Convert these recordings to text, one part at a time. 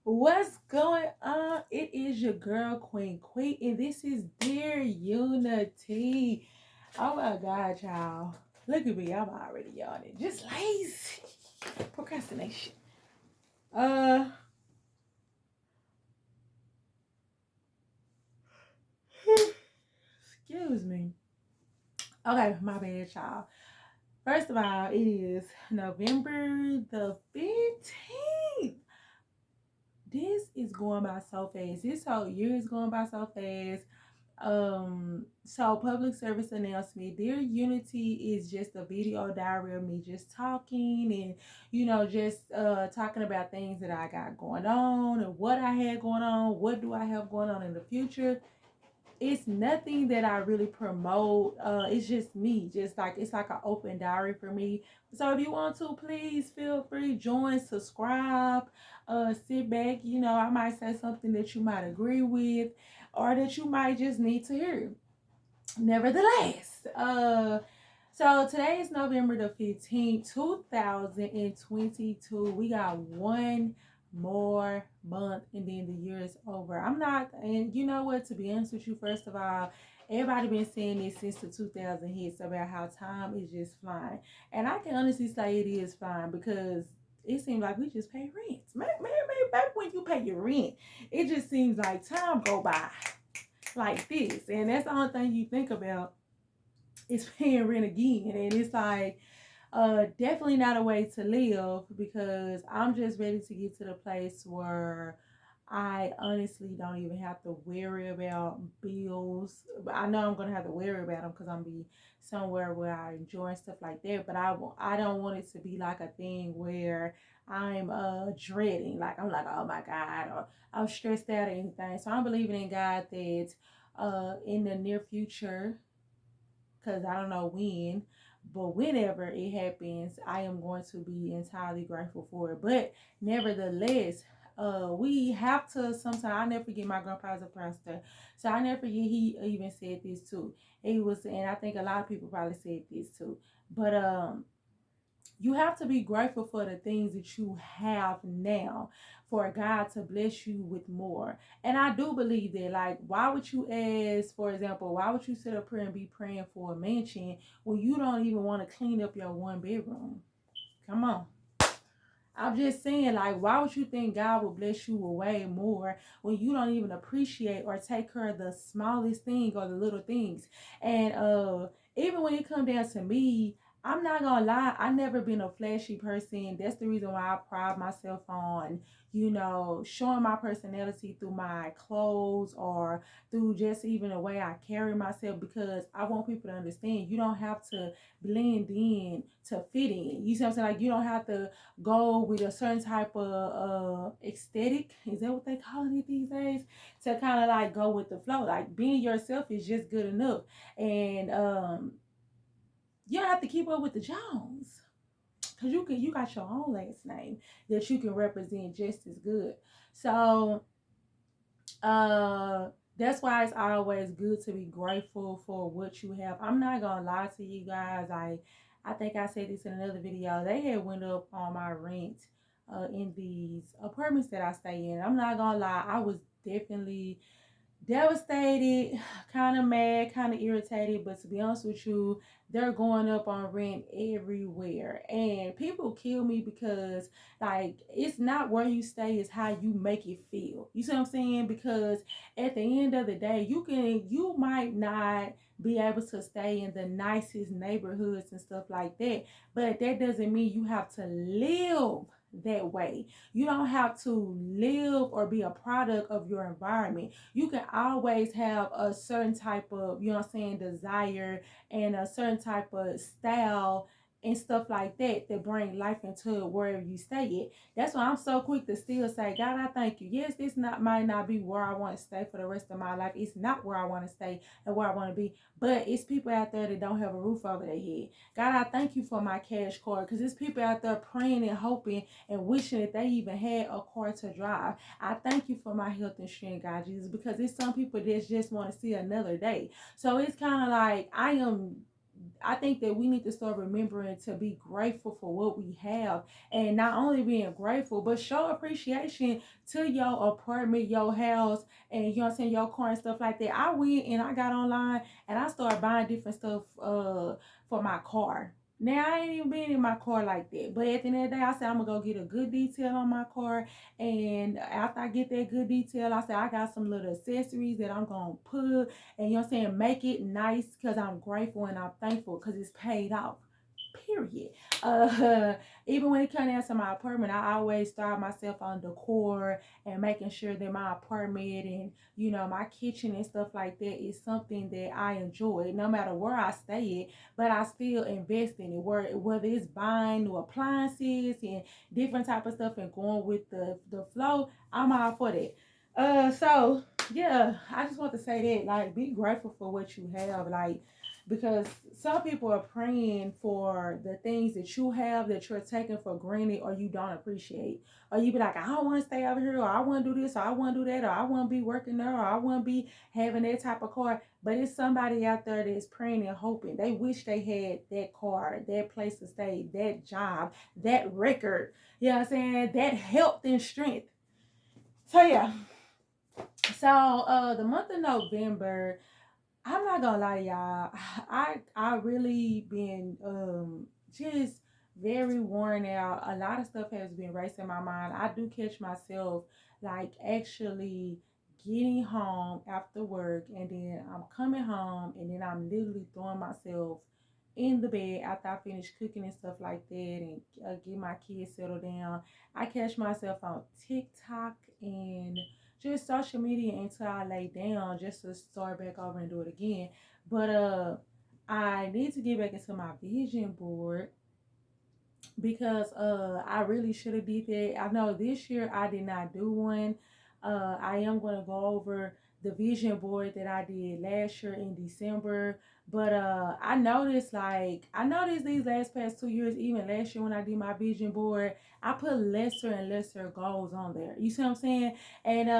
What's going on? It is your girl Queen, and this is Dear Unity. Oh my God, y'all! Look at me, I'm already yawning. Just lazy procrastination. Uh, excuse me. Okay, my bad, y'all. First of all, it is November the 15th. This is going by so fast. This whole year is going by so fast. So public service announcement. Dear Unity is just a video diary of me just talking and just talking about things that I got going on and what I had going on, what do I have going on in the future. It's nothing that I really promote. It's just me. Just like it's like an open diary for me. So if you want to, please feel free, join, subscribe, sit back. I might say something that you might agree with or that you might just need to hear. Nevertheless, so today is November the 15th, 2022. We got one more month and then the year is over. I'm not, and you know what, to be honest with you, first of all, everybody been saying this since the 2000 hits about how time is just flying. And I can honestly say it is flying because it seems like we just pay rent. Maybe back when you pay your rent, it just seems like time go by like this. And that's the only thing you think about is paying rent again. And it's like, definitely not a way to live because I'm just ready to get to the place where I honestly don't even have to worry about bills. I know I'm gonna have to worry about them because I'm gonna be somewhere where I enjoy and stuff like that. But I don't want it to be like a thing where I'm dreading, like I'm like, oh my God, or I'm stressed out or anything. So I'm believing in God that in the near future, because I don't know when, but whenever it happens, I am going to be entirely grateful for it. But nevertheless, we have to sometimes. I never forget my grandpa's a pastor, so I never forget he even said this too. He was, and I think a lot of people probably said this too. But you have to be grateful for the things that you have now for God to bless you with more. And I do believe that, like, why would you ask, for example, why would you sit up here and be praying for a mansion when you don't even want to clean up your one bedroom? Come on. I'm just saying, like, why would you think God will bless you with way more when you don't even appreciate or take care of the smallest thing or the little things? And even when it comes down to me, I'm not gonna lie, I never been a flashy person. That's the reason why I pride myself on, showing my personality through my clothes or through just even the way I carry myself because I want people to understand you don't have to blend in to fit in. You see what I'm saying? Like you don't have to go with a certain type of aesthetic. Is that what they call it these days? To kind of like go with the flow. Like being yourself is just good enough. And you don't have to keep up with the Jones. Cause you got your own last name that you can represent just as good. So uh that's why it's always good to be grateful for what you have. I'm not gonna lie to you guys. I think I said this in another video. They had went up on my rent in these apartments that I stay in. I'm not gonna lie, I was definitely devastated, kind of mad, kind of irritated. But to be honest with you, they're going up on rent everywhere. And people kill me because, like, it's not where you stay, it's how you make it feel. You see what I'm saying? Because at the end of the day, you might not be able to stay in the nicest neighborhoods and stuff like that. But that doesn't mean you have to live that way. You don't have to live or be a product of your environment. You can always have a certain type of, desire and a certain type of style and stuff like that that bring life into it wherever you stay at. That's why I'm so quick to still say, God, I thank you. Yes, this not might not be where I want to stay for the rest of my life. It's not where I want to stay and where I want to be. But it's people out there that don't have a roof over their head. God, I thank you for my cash card because there's people out there praying and hoping and wishing that they even had a car to drive. I thank you for my health and strength, God Jesus, because it's some people that just want to see another day. So it's kind of like I think that we need to start remembering to be grateful for what we have, and not only being grateful, but show appreciation to your apartment, your house, and you know what I'm saying, your car and stuff like that. I went and I got online and I started buying different stuff for my car. Now I ain't even been in my car like that. But at the end of the day, I said I'm gonna go get a good detail on my car. And after I get that good detail, I said I got some little accessories that I'm gonna put and you know what I'm saying, make it nice because I'm grateful and I'm thankful because it's paid off. Period. Even when it comes down to my apartment, I always start myself on decor and making sure that my apartment and you know my kitchen and stuff like that is something that I enjoy, no matter where I stay at. But I still invest in it, whether it's buying new appliances and different type of stuff and going with the flow. I'm all for that. So yeah, I just want to say that, like, be grateful for what you have, like, because some people are praying for the things that you have that you're taking for granted or you don't appreciate. Or you be like, I don't want to stay over here, or I want to do this, or I want to do that, or I want to be working there, or I want to be having that type of car. But it's somebody out there that's praying and hoping. They wish they had that car, that place to stay, that job, that record, you know what I'm saying, that health and strength. So yeah. So the month of November, I'm not gonna lie to y'all. I really been just very worn out. A lot of stuff has been racing my mind. I do catch myself like actually getting home after work, and then I'm coming home and then I'm literally throwing myself in the bed after I finish cooking and stuff like that, and get my kids settled down. I catch myself on TikTok and just social media until I lay down just to start back over and do it again. But I need to get back into my vision board because I really should have did that. I know this year I did not do one. I am going to go over the vision board that I did last year in December. But I noticed these past 2 years, even last year when I did my vision board, I put lesser and lesser goals on there. You see what I'm saying? And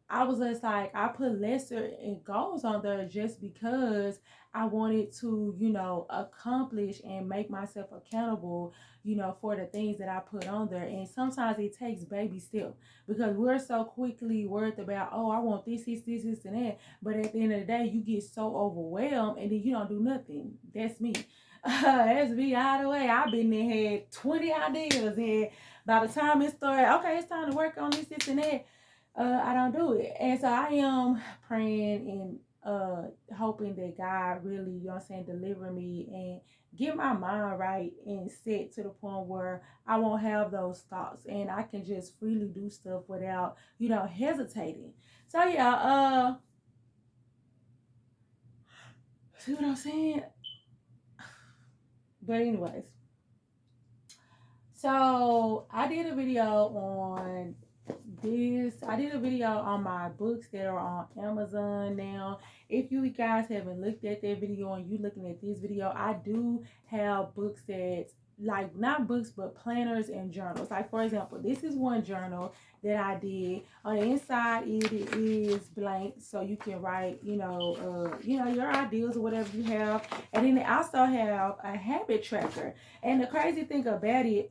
I was just like, I put lesser goals on there just because I wanted to, accomplish and make myself accountable, for the things that I put on there. And sometimes it takes baby steps because we're so quickly worried about, oh, I want this, and that. But at the end of the day, you get so overwhelmed and then you don't do nothing. That's me. That's me all the way. I've been there, had 20 ideas, and by the time it started, okay, it's time to work on this, and that. I don't do it. And so I am praying and hoping that God really, deliver me and get my mind right and set to the point where I won't have those thoughts and I can just freely do stuff without, hesitating. So yeah, see what I'm saying? But anyways, so I did a video on I did a video on my books that are on Amazon now. If you guys haven't looked at that video and you looking at this video, I do have books that, like, not books but planners and journals. Like, for example, this is one journal that I did. On the inside it is blank, so you can write your ideas or whatever you have. And then I also have a habit tracker. And the crazy thing about it,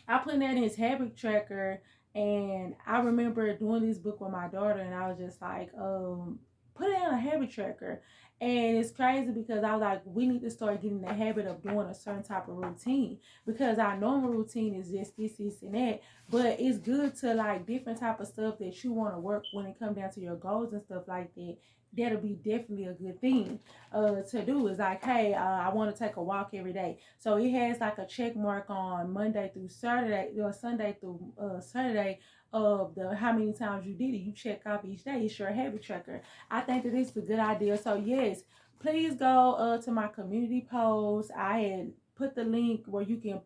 I put that in his habit tracker, and I remember doing this book with my daughter, and I was just like, put it on a habit tracker. And it's crazy because I was like, we need to start getting the habit of doing a certain type of routine, because our normal routine is just this, and that. But it's good to, like, different type of stuff that you want to work when it comes down to your goals and stuff like that. That'll be definitely a good thing to do. Is like, hey, I want to take a walk every day. So it has like a check mark on Monday through Saturday, or Sunday through Saturday, of the how many times you did it. You check off each day. It's your habit tracker. I think that it's a good idea. So yes, please go to my community post. I had put the link where you can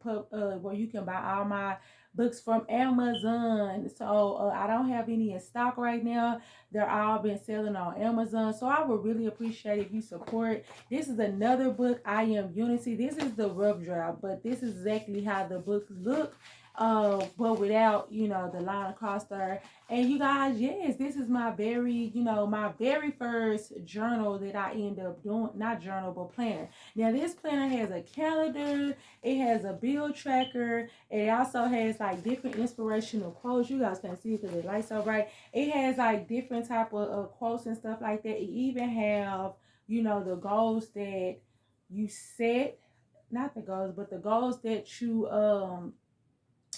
buy all my books from Amazon. So I don't have any in stock right now. They're all been selling on Amazon. So I would really appreciate if you support. This is another book, I Am Unity. This is the rough draft, but this is exactly how the books look. but without, the line across there. And you guys, yes, this is my my very first journal that I end up doing, not journal, but planner. Now, this planner has a calendar, it has a bill tracker, it also has like different inspirational quotes. You guys can see because the light's so bright. It has like different type of quotes and stuff like that. It even have, the goals that you set, not the goals, but the goals that you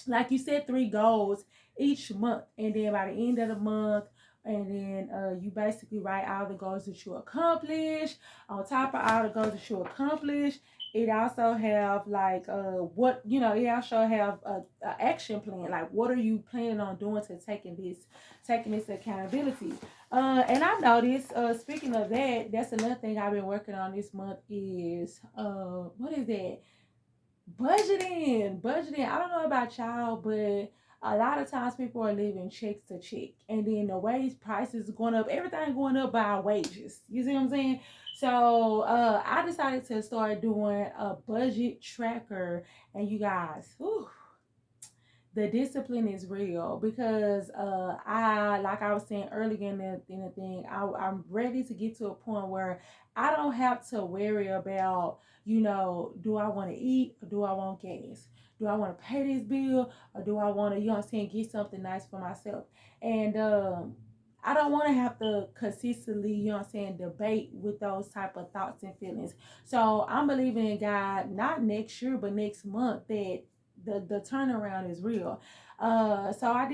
like you set 3 goals each month, and then by the end of the month, and then you basically write all the goals that you accomplish. On top of all the goals that you accomplish, it also have like what it also have a action plan, like what are you planning on doing to taking this accountability. And I noticed, speaking of that, that's another thing I've been working on this month is what is that, budgeting. I don't know about y'all, but a lot of times people are living checks to check, and then the wage prices going up, everything going up by wages. You see what I'm saying? So I decided to start doing a budget tracker, and you guys, whew, the discipline is real because I, like I was saying earlier in the thing, I'm ready to get to a point where I don't have to worry about, do I want to eat or do I want gas? Do I want to pay this bill or do I want to, get something nice for myself? And I don't want to have to consistently, debate with those type of thoughts and feelings. So I'm believing in God, not next year, but next month, that the turnaround is real. So I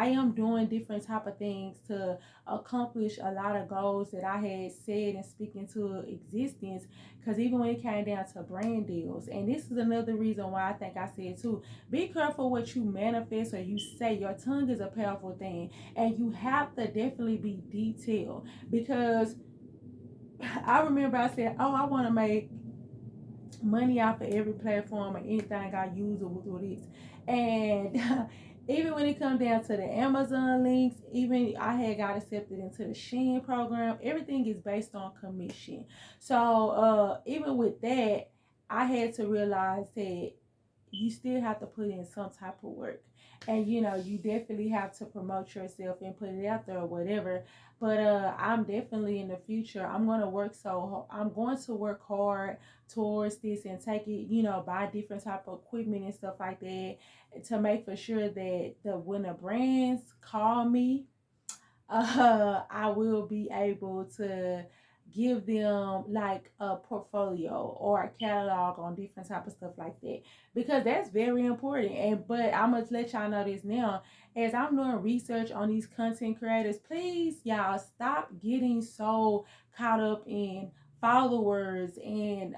am doing different type of things to accomplish a lot of goals that I had said and speak into existence. Because even when it came down to brand deals, and this is another reason why I think I said too, be careful what you manifest or you say. Your tongue is a powerful thing, and you have to definitely be detailed. Because I remember I said, oh, I want to make money off of every platform or anything I use or with this. And even when it comes down to the Amazon links, even I had got accepted into the Shein program. Everything is based on commission. So even with that, I had to realize that you still have to put in some type of work. And you definitely have to promote yourself and put it out there or whatever. But I'm definitely in the future, I'm going to work hard towards this and take it, buy different type of equipment and stuff like that, to make for sure that when the brands call me, I will be able to give them like a portfolio or a catalog on different type of stuff like that, because that's very important. And but I must let y'all know this now, as I'm doing research on these content creators, please y'all stop getting so caught up in followers and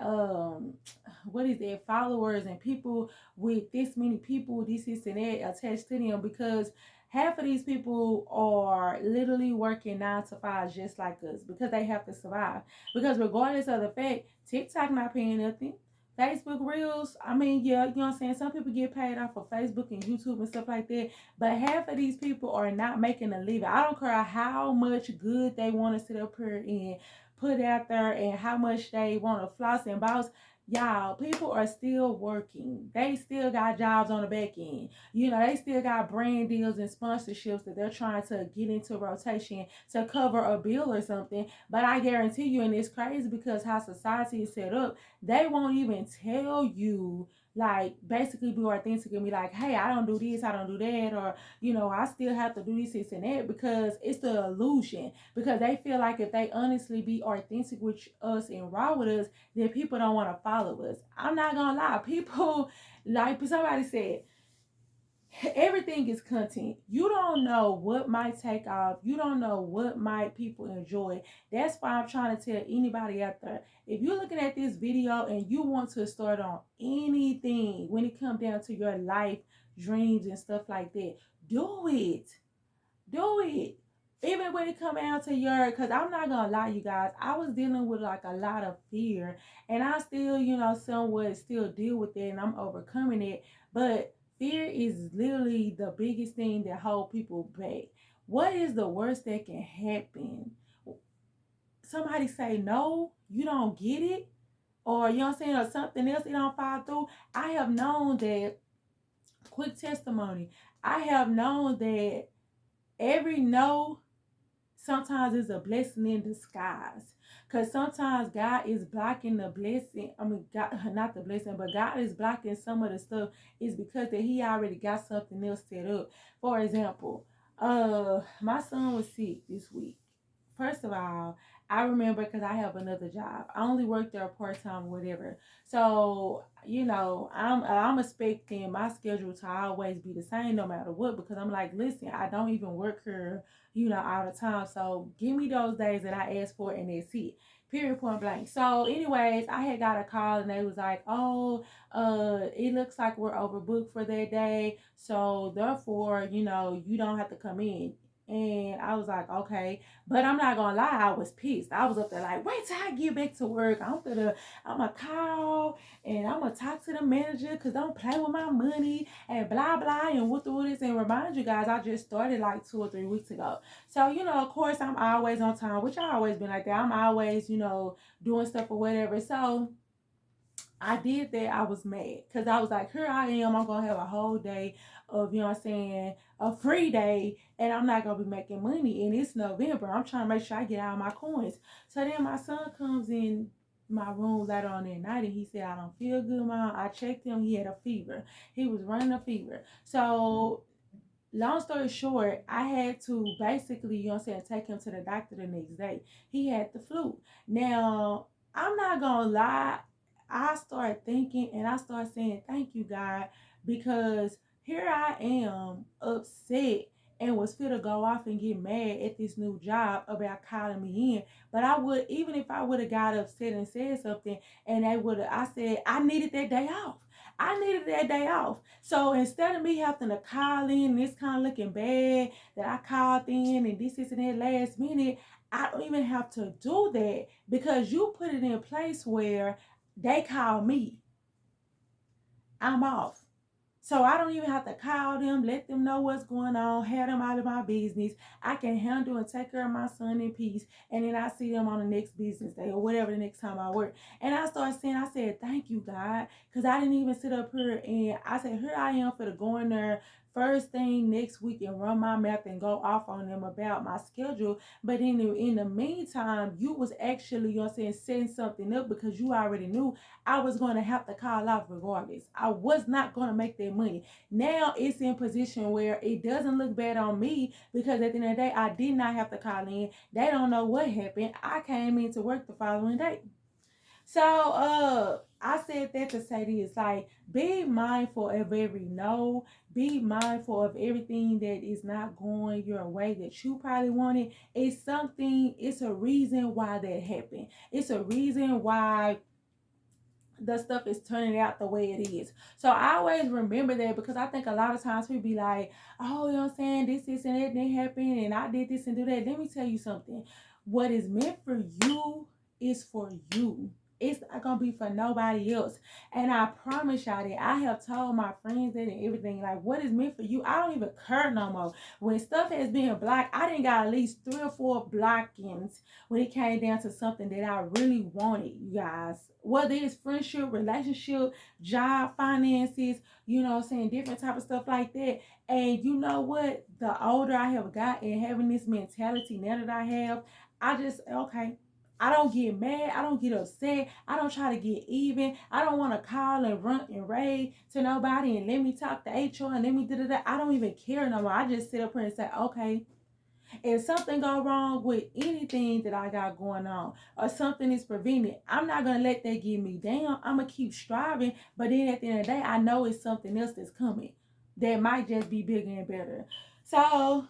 what is that, followers and people with this many people, this and that attached to them, because half of these people are literally working 9 to 5 just like us because they have to survive. Because regardless of the fact, TikTok not paying nothing. Facebook Reels, I mean, yeah, you know what I'm saying? Some people get paid off of Facebook and YouTube and stuff like that, but half of these people are not making a living. I don't care how much good they want to sit up here and put out there and how much they want to floss and boss. Y'all, people are still working. They still got jobs on the back end. They still got brand deals and sponsorships that they're trying to get into rotation to cover a bill or something. But I guarantee you, and it's crazy because how society is set up, they won't even tell you, like, basically be authentic and be like, hey, I don't do this, I don't do that, or I still have to do this and that, because it's the illusion. Because they feel like if they honestly be authentic with us and raw with us, then people don't want to follow us. I'm not gonna lie, people, like somebody said, everything is content. You don't know what might take off. You don't know what might people enjoy. That's why I'm trying to tell anybody out there, if you're looking at this video and you want to start on anything when it comes down to your life dreams and stuff like that, do it. Even when it come down to because I'm not gonna lie, you guys, I was dealing with like a lot of fear, and I still, somewhat still deal with it, and I'm overcoming it. But fear is literally the biggest thing that hold people back. What is the worst that can happen? Somebody say no, you don't get it, or you know what I'm saying, or something else, it don't fall through. I have known that quick testimony. I have known that every no sometimes is a blessing in disguise. Because sometimes God is blocking the blessing. I mean, God, not the blessing, but God is blocking some of the stuff is because that He already got something else set up. For example, my son was sick this week. First of all, I remember because I have another job. I only work there part time, whatever. So I'm expecting my schedule to always be the same no matter what. Because I'm like, listen, I don't even work here, all the time. So give me those days that I asked for, and that's it. Period, point blank. So, anyways, I had got a call and they was like, oh, it looks like we're overbooked for that day. So therefore, you don't have to come in. And I was like, okay. But I'm not gonna lie, I was pissed. I was up there like, wait till I get back to work. I'm gonna call and I'm gonna talk to the manager because don't play with my money and blah blah and what through this. And remind you guys, I just started like 2 or 3 weeks ago. So, of course I'm always on time, which I always been like that. I'm always, doing stuff or whatever. So I did that. I was mad because I was like, here I am. I'm going to have a whole day of, a free day, and I'm not going to be making money. And it's November. I'm trying to make sure I get all my coins. So then my son comes in my room later on that night and he said, I don't feel good, Mom. I checked him. He had a fever. He was running a fever. So long story short, I had to basically, take him to the doctor the next day. He had the flu. Now, I'm not gonna lie, I started thinking and I started saying, thank you, God, because here I am upset and was fit to go off and get mad at this new job about calling me in. But I would, even if I would have got upset and said something and I said, I needed that day off. I needed that day off. So instead of me having to call in, this kind of looking bad that I called in and this and that last minute, I don't even have to do that because you put it in place where they call me. I'm off. So I don't even have to call them, let them know what's going on, have them out of my business. I can handle and take care of my son in peace. And then I see them on the next business day or whatever the next time I work. And I started saying, I said, thank you, God. Because I didn't even sit up here and I said, here I am for the go in there first thing next week and run my mouth and go off on them about my schedule. But in the meantime, you was actually, setting something up because you already knew I was going to have to call off regardless. I was not going to make that money. Now it's in position where it doesn't look bad on me because at the end of the day, I did not have to call in. They don't know what happened. I came into work the following day. So I said that to say this, like, be mindful of every no, be mindful of everything that is not going your way that you probably wanted. It's a reason why that happened. It's a reason why the stuff is turning out the way it is. So I always remember that because I think a lot of times people be like, oh, this and that didn't happen and I did this and do that. Let me tell you something. What is meant for you is for you. It's not gonna be for nobody else. And I promise y'all that I have told my friends that and everything, like what is meant for you, I don't even care no more. When stuff has been blocked, I didn't got at least 3 or 4 blockings when it came down to something that I really wanted, you guys. Whether it's friendship, relationship, job, finances, different type of stuff like that. And you know what? The older I have gotten, having this mentality now that I have, I just, okay, I don't get mad. I don't get upset. I don't try to get even. I don't want to call and run and rave to nobody and let me talk to HR and let me do that. I don't even care no more. I just sit up here and say, okay, if something go wrong with anything that I got going on or something is prevented, I'm not going to let that get me down. I'm going to keep striving. But then at the end of the day, I know it's something else that's coming that might just be bigger and better. So,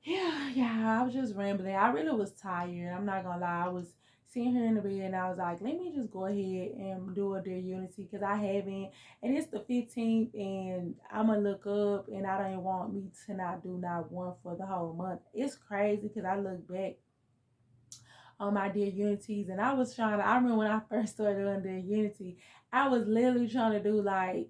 yeah, I was just rambling. I really was tired. I'm not going to lie. I was sitting here in the bed and I was like, let me just go ahead and do a Dear Unity because I haven't. And it's the 15th and I'm going to look up and I don't want me to not do not one for the whole month. It's crazy because I look back on my Dear Unities and I remember when I first started doing Dear Unity, I was literally trying to do like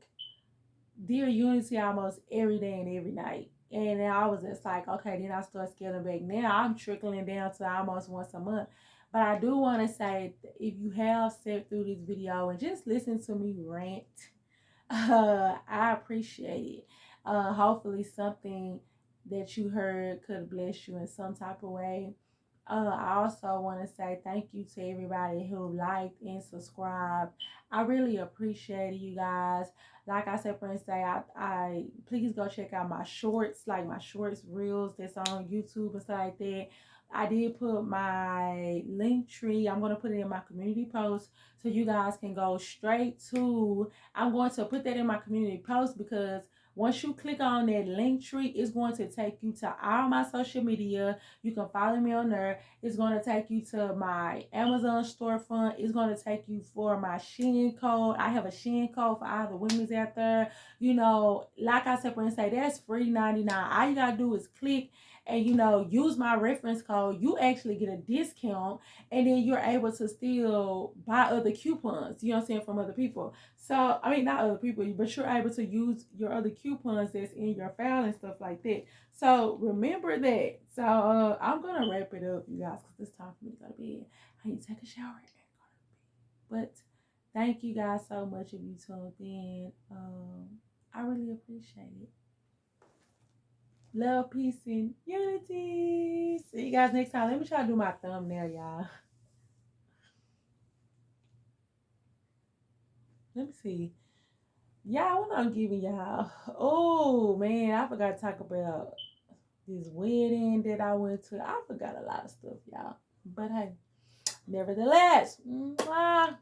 Dear Unity almost every day and every night. And then I was just like, okay, then I start scaling back. Now I'm trickling down to almost once a month. But I do want to say, if you have sat through this video and just listen to me rant I appreciate it. Hopefully something that you heard could bless you in some type of way. I also want to say thank you to everybody who liked and subscribed. I really appreciate it, you guys. Like I said, friends, say I please go check out my shorts, like my shorts reels that's on YouTube and stuff like that. I did put my link tree. I'm gonna put it in my community post so you guys can go straight to. I'm going to put that in my community post because once you click on that link tree, it's going to take you to all my social media. You can follow me on there. It's going to take you to my Amazon storefront. It's going to take you for my Shein code. I have a Shein code for all the women's out there. You know, like I said, when say that's free 99. All you got to do is click and, you know, use my reference code. You actually get a discount and then you're able to still buy other coupons, you know what I'm saying, from other people. So, I mean, not other people, but you're able to use your other coupons that's in your file and stuff like that. So, remember that. So, I'm going to wrap it up, you guys, because it's time for me to go to bed. I need to take a shower and go to bed. But thank you guys so much if you tuned in. I really appreciate it. Love, peace, and unity. See you guys next time. Let me try to do my thumbnail, y'all. Let me see. Y'all, what I'm giving y'all. Oh, man, I forgot to talk about this wedding that I went to. I forgot a lot of stuff, y'all. But hey, nevertheless, mwah.